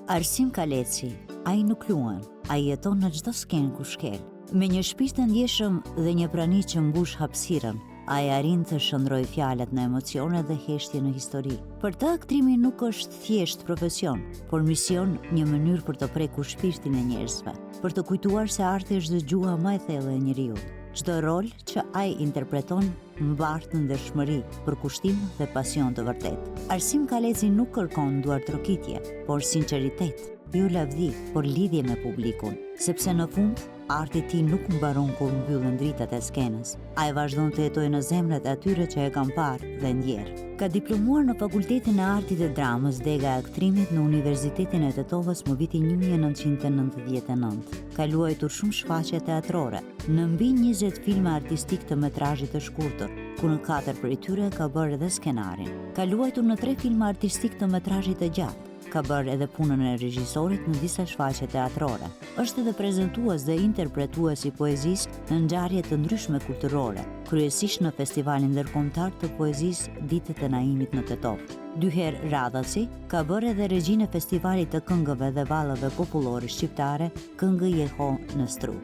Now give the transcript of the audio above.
Arsim Kaleci, ai nuk luan, ai jeton në çdo skenë ku shkel. Me një shpirt të ndjeshëm dhe një prani që mbush hapësirën, ai arrin të shndroj fjalët në emocione dhe heshtje në histori. Për të, aktrimi nuk është thjesht profesion, por mision, një mënyrë për të prekur shpirtin e njerëzve, për të kujtuar se arti është dëgjuha më e thellë e njeriut. Çdo rol që ai interpreton mbart në ndershmëri, përkushtim dhe pasion të vërtet. Arsim Kaleci nuk kërkon duartrokitje, por sinqeritet, jo lavdi, por lidhje me publikun, sepse në fund arti i tij nuk mbaron kur mbyllen dritat e skenës. Ai vazhdon të jetojë në zemrat e atyre që e kanë parë dhe ndjerë. Ka diplomuar në Fakultetin e Artit dhe Dramës, dega e aktrimit në Universitetin e Tetovës më vitin 1999. Ka luajtur shumë shfaqje teatrore, në mbi 20 filma artistik të metrazhit të shkurtër, ku në 4 prej tyre ka bërë edhe skenarin. Ka luajtur në 3 filma artistik të metrazhit të gjatë. Ka bërë edhe punën e regjisorit në disa shfaqje teatrore. Është edhe prezantues dhe interpretues i poezisë në ngjarje të ndryshme kulturore, kryesisht në Festivalin Ndërkombëtar të Poezisë Ditët e Naimit në Tetov. 2 herë radhasi, ka bërë edhe regjinë e Festivalit të Këngëve dhe Vallëve Popullore Shqiptare, Këngë Jeho në Stru.